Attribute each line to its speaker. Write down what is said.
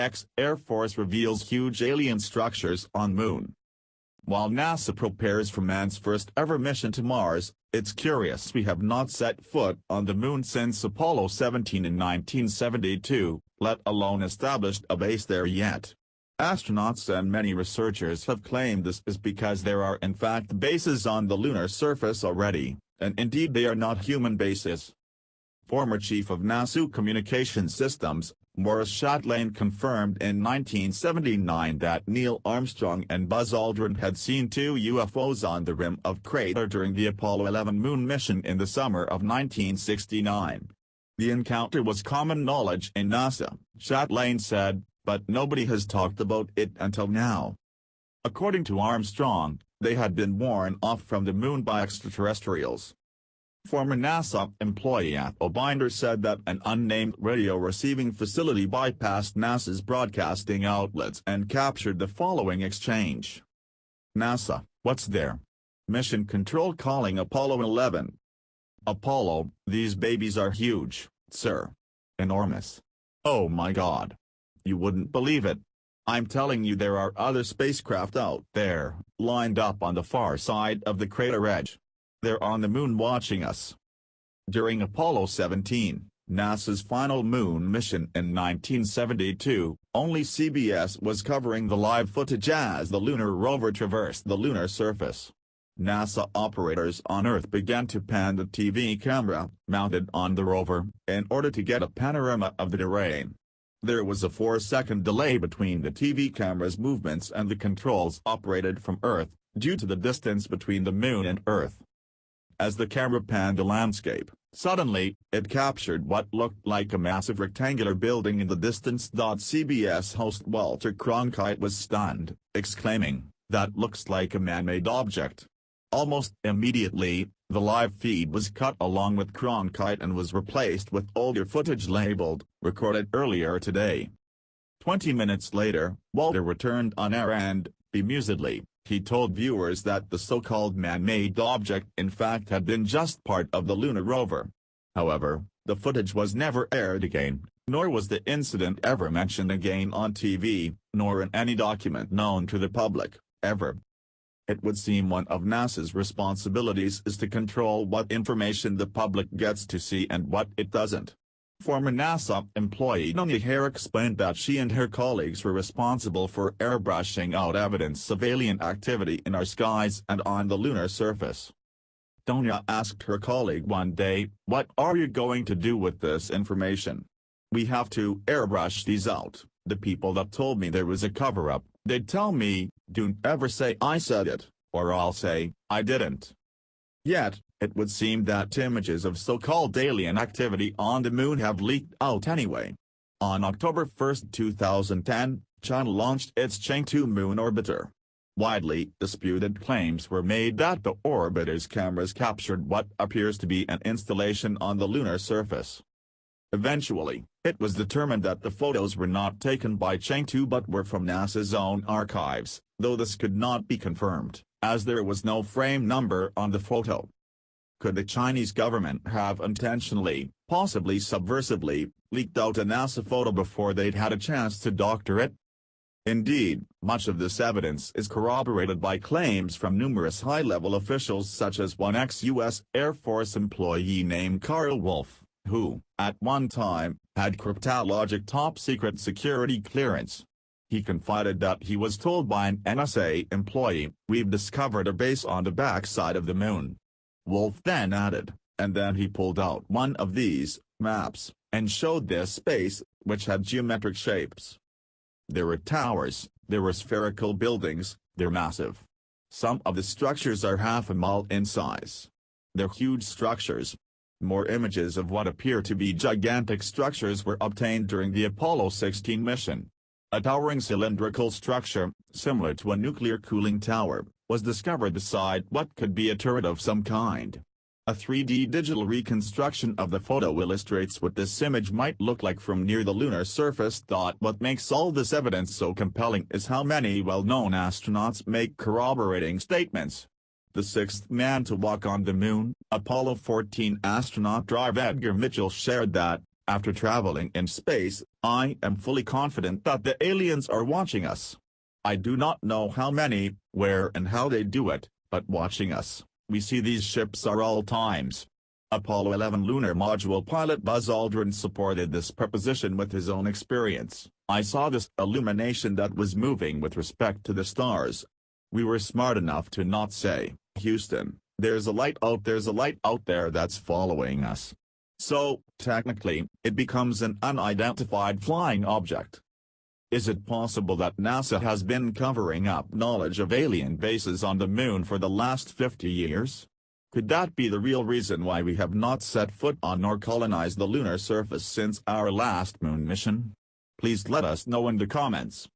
Speaker 1: U.S. Air Force reveals huge alien structures on Moon. While NASA prepares for man's first ever mission to Mars, it's curious we have not set foot on the Moon since Apollo 17 in 1972, let alone established a base there yet. Astronauts and many researchers have claimed this is because there are in fact bases on the lunar surface already, and indeed they are not human bases. Former Chief of NASA Communications Systems, Maurice Chatelain confirmed in 1979 that Neil Armstrong and Buzz Aldrin had seen two UFOs on the rim of crater during the Apollo 11 moon mission in the summer of 1969. The encounter was common knowledge in NASA, Chatelain said, but nobody has talked about it until now. According to Armstrong, they had been warned off from the moon by extraterrestrials. Former NASA employee u.f.o Binder said that an unnamed radio receiving facility bypassed NASA's broadcasting outlets and captured the following exchange. NASA, what's there? Mission Control calling Apollo 11. Apollo, these babies are huge, sir. Enormous. Oh my God. You wouldn't believe it. I'm telling you there are other spacecraft out there, lined up on the far side of the crater edge. They're on the moon watching us. During Apollo 17, NASA's final moon mission in 1972, only CBS was covering the live footage as the lunar rover traversed the lunar surface. NASA operators on Earth began to pan the TV camera, mounted on the rover, in order to get a panorama of the terrain. There was a 4-second delay between the TV camera's movements and the controls operated from Earth, due to the distance between the Moon and Earth. As the camera panned the landscape, suddenly, it captured what looked like a massive rectangular building in the distance. CBS host Walter Cronkite was stunned, exclaiming, "That looks like a man-made object." Almost immediately, the live feed was cut along with Cronkite and was replaced with older footage labeled, "Recorded earlier today." 20 minutes later, Walter returned on air and, bemusedly, he told viewers that the so-called man-made object in fact had been just part of the lunar rover. However, the footage was never aired again, nor was the incident ever mentioned again on TV, nor in any document known to the public, ever. It would seem one of NASA's responsibilities is to control what information the public gets to see and what it doesn't. Former NASA employee Donya Hare explained that she and her colleagues were responsible for airbrushing out evidence of alien activity in our skies and on the lunar surface. Donya asked her colleague one day, "What are you going to do with this information? We have to airbrush these out." The people that told me there was a cover-up, they'd tell me, "Don't ever say I said it," or I'll say, "I didn't." Yet, it would seem that images of so-called alien activity on the moon have leaked out anyway. On October 1, 2010, China launched its Chang'e moon orbiter. Widely disputed claims were made that the orbiter's cameras captured what appears to be an installation on the lunar surface. Eventually, it was determined that the photos were not taken by Chang'e but were from NASA's own archives, though this could not be confirmed, as there was no frame number on the photo. Could the Chinese government have intentionally, possibly subversively, leaked out a NASA photo before they'd had a chance to doctor it? Indeed, much of this evidence is corroborated by claims from numerous high-level officials such as one ex-U.S. Air Force employee named Carl Wolf, who, at one time, had cryptologic top-secret security clearance. He confided that he was told by an NSA employee, "We've discovered a base on the backside of the moon." Wolf then added, and then he pulled out one of these maps, and showed this space, which had geometric shapes. There were towers, there were spherical buildings, they're massive. Some of the structures are half a mile in size. They're huge structures. More images of what appear to be gigantic structures were obtained during the Apollo 16 mission. A towering cylindrical structure, similar to a nuclear cooling tower, was discovered beside what could be a turret of some kind. A 3D digital reconstruction of the photo illustrates what this image might look like from near the lunar surface. What makes all this evidence so compelling is how many well-known astronauts make corroborating statements. The sixth man to walk on the moon, Apollo 14 astronaut Edgar Mitchell shared that, After traveling in space, I am fully confident that the aliens are watching us. I do not know how many, where and how they do it, but watching us, we see these ships at all times. Apollo 11 lunar module pilot Buzz Aldrin supported this proposition with his own experience. I saw this illumination that was moving with respect to the stars. We were smart enough to not say, Houston, there's a light out there that's following us. So, technically, it becomes an unidentified flying object. Is it possible that NASA has been covering up knowledge of alien bases on the moon for the last 50 years? Could that be the real reason why we have not set foot on nor colonized the lunar surface since our last moon mission? Please let us know in the comments.